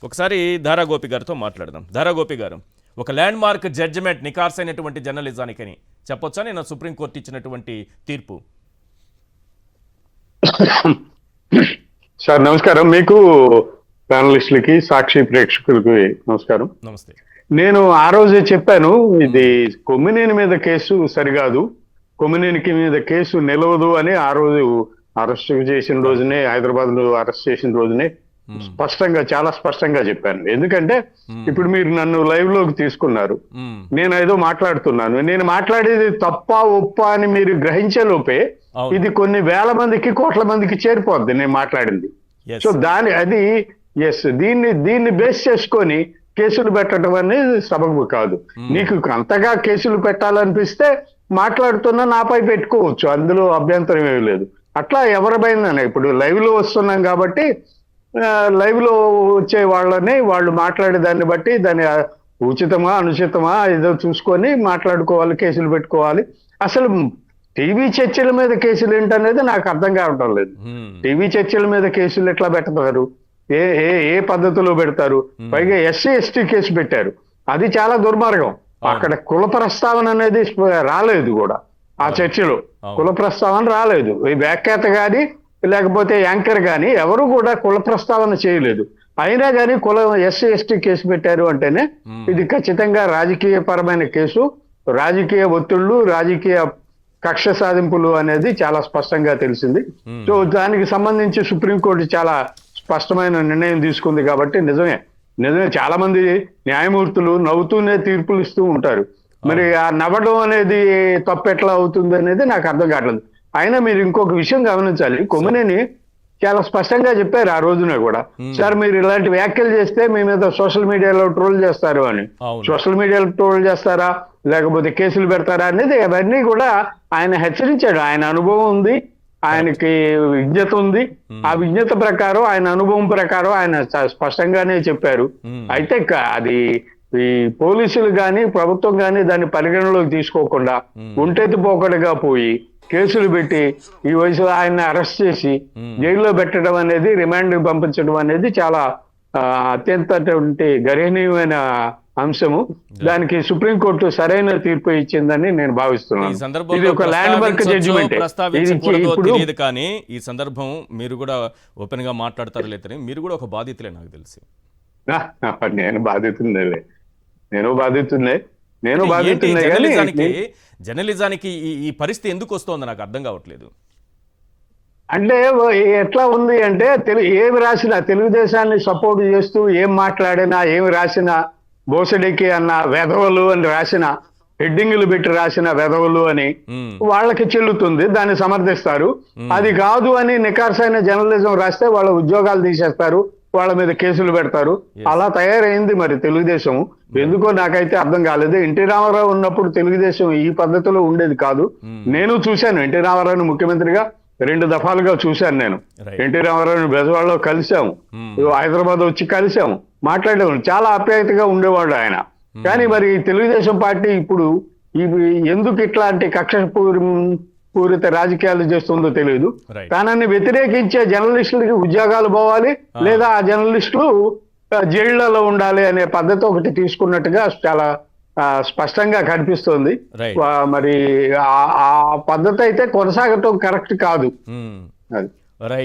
ఒకసారి ధారాగోపి గారితో మాట్లాడదాం. ధారాగోపి గారు, ఒక ల్యాండ్ మార్క్ జడ్జిమెంట్ నికార్సైనటువంటి జర్నలిజానికని చెప్పొచ్చా నేను సుప్రీంకోర్టు ఇచ్చినటువంటి తీర్పు? సార్ నమస్కారం. మీకు ప్యానలిస్టులకి సాక్షి ప్రేక్షకులకి నమస్కారం. నమస్తే. నేను ఆ రోజే చెప్పాను, ఇది కొమ్మినేని మీద కేసు సరికాదు, కొమ్మినేనికి మీద కేసు నిలవదు అని ఆ రోజు అరెస్ట్ చేసిన రోజునే, హైదరాబాద్ లో అరెస్ట్ చేసిన రోజునే చాలా స్పష్టంగా చెప్పాను. ఎందుకంటే ఇప్పుడు మీరు నన్ను లైవ్ లోకి తీసుకున్నారు, నేను ఏదో మాట్లాడుతున్నాను, నేను మాట్లాడేది తప్ప ఒప్ప అని మీరు గ్రహించే లోపే ఇది కొన్ని వేల మందికి కోట్ల మందికి చేరిపోద్ది నేను మాట్లాడింది. సో దీన్ని బేస్ చేసుకొని కేసులు పెట్టడం అనేది సబబు కాదు. నీకు అంతగా కేసులు పెట్టాలనిపిస్తే మాట్లాడుతున్నా నాపై పెట్టుకోవచ్చు, అందులో అభ్యంతరం ఏమీ లేదు. అట్లా ఎవరిపైన ఇప్పుడు లైవ్ లో వస్తున్నాం కాబట్టి లైవ్ లో వచ్చే వాళ్ళు మాట్లాడే దాన్ని బట్టి దాని ఉచితమా అనుచితమా ఏదో చూసుకొని మాట్లాడుకోవాలి, కేసులు పెట్టుకోవాలి. అసలు టీవీ చర్చల మీద కేసులు ఏంటనేది నాకు అర్థం కావటం లేదు. టీవీ చర్చల మీద కేసులు ఎట్లా పెడతారు, ఏ ఏ ఏ పద్ధతిలో పెడతారు? పైగా ఎస్సీ ఎస్టీ కేసు పెట్టారు, అది చాలా దుర్మార్గం. అక్కడ కుల ప్రస్తావన అనేది రాలేదు కూడా, ఆ చర్చలో కుల ప్రస్తావన రాలేదు. ఈ వ్యాఖ్యాత గాని లేకపోతే యాంకర్ గాని ఎవరు కూడా కుల ప్రస్తావన చేయలేదు. అయినా కానీ ఎస్సీ ఎస్టీ కేసు పెట్టారు అంటేనే ఇది ఖచ్చితంగా రాజకీయ పరమైన కేసు, రాజకీయ ఒత్తిళ్లు, రాజకీయ కక్ష సాధింపులు అనేది చాలా స్పష్టంగా తెలిసింది. సో దానికి సంబంధించి సుప్రీంకోర్టు చాలా స్పష్టమైన నిర్ణయం తీసుకుంది కాబట్టి నిజమే చాలా మంది న్యాయమూర్తులు నవ్వుతూనే తీర్పులు ఇస్తూ ఉంటారు. మరి ఆ నవ్వడం అనేది తప్పు ఎట్లా అవుతుంది అనేది నాకు అర్థం కావట్లేదు. అయినా మీరు ఇంకొక విషయం గమనించాలి, కొమ్మినేని చాలా స్పష్టంగా చెప్పారు ఆ రోజున కూడా, సార్ మీరు ఇలాంటి వ్యాఖ్యలు చేస్తే మీ మీద సోషల్ మీడియాలో ట్రోల్ చేస్తారు అని. సోషల్ మీడియాలో ట్రోల్ చేస్తారా లేకపోతే కేసులు పెడతారా అనేది అవన్నీ కూడా ఆయన హెచ్చరించాడు. ఆయన అనుభవం ఉంది, ఆయనకి విజ్ఞత ఉంది, ఆ విజ్ఞత ప్రకారం ఆయన అనుభవం ప్రకారం ఆయన స్పష్టంగానే చెప్పారు. అయితే అది ఈ పోలీసులు గాని ప్రభుత్వం గాని దాన్ని పరిగణలోకి తీసుకోకుండా ఒంటెత్తిపోకడగా పోయి కేసులు పెట్టి ఈ వయసులో ఆయన్ని అరెస్ట్ చేసి జైల్లో పెట్టడం అనేది, రిమాండ్ పంపించడం అనేది చాలా అత్యంత గర్హనీయమైన అంశము. దానికి సుప్రీంకోర్టు సరైన తీర్పు ఇచ్చిందని నేను భావిస్తున్నాను. ఇది ఒక ల్యాండ్ మార్క్ జడ్జిమెంట్. తెలియదు కానీ ఈ సందర్భం మీరు కూడా ఓపెన్ గా మాట్లాడతారు లేదని, మీరు కూడా ఒక బాధితులే నాకు తెలిసి. నేను బాధితున్నే జర్నలిజానికి ఈ పరిస్థితి ఎందుకు వస్తోంది నాకు అర్థం కావట్లేదు. అంటే ఎట్లా ఉంది అంటే ఏమి రాసినా తెలుగుదేశాన్ని సపోర్ట్ చేస్తూ ఏం మాట్లాడినా ఏమి రాసినా బోసడికి అన్న వెధవలు అని రాసిన, హెడ్డింగ్లు పెట్టి రాసిన వెధవలు అని వాళ్ళకి చెల్లుతుంది, దాన్ని సమర్థిస్తారు. అది కాదు అని నికార్సైన జర్నలిజం రాస్తే వాళ్ళ ఉద్యోగాలు తీసేస్తారు, వాళ్ళ మీద కేసులు పెడతారు. అలా తయారైంది మరి తెలుగుదేశం. ఎందుకో నాకైతే అర్థం కాలేదు. ఎన్టీ రామారావు ఉన్నప్పుడు తెలుగుదేశం ఈ పద్ధతిలో ఉండేది కాదు. నేను చూశాను ఎన్టీ రామారావుని ముఖ్యమంత్రిగా 2 దఫాలుగా చూశాను. నేను ఎన్టీ రామారావుని బెజవాడలో కలిశాము, హైదరాబాద్ వచ్చి కలిశాము, మాట్లాడేవాడు, చాలా ఆప్యాయతగా ఉండేవాడు ఆయన. కానీ మరి తెలుగుదేశం పార్టీ ఇప్పుడు ఎందుకు ఇట్లాంటి కక్ష పూరిత రాజకీయాలు చేస్తుందో తెలియదు. తనని వ్యతిరేకించే జర్నలిస్టులకి ఉద్యోగాలు పోవాలి, లేదా ఆ జర్నలిస్టులు జైళ్లలో ఉండాలి అనే పద్ధతి ఒకటి తీసుకున్నట్టుగా చాలా స్పష్టంగా కనిపిస్తోంది. మరి ఆ పద్ధతి అయితే కొనసాగటం కరెక్ట్ కాదు. అది రైట్.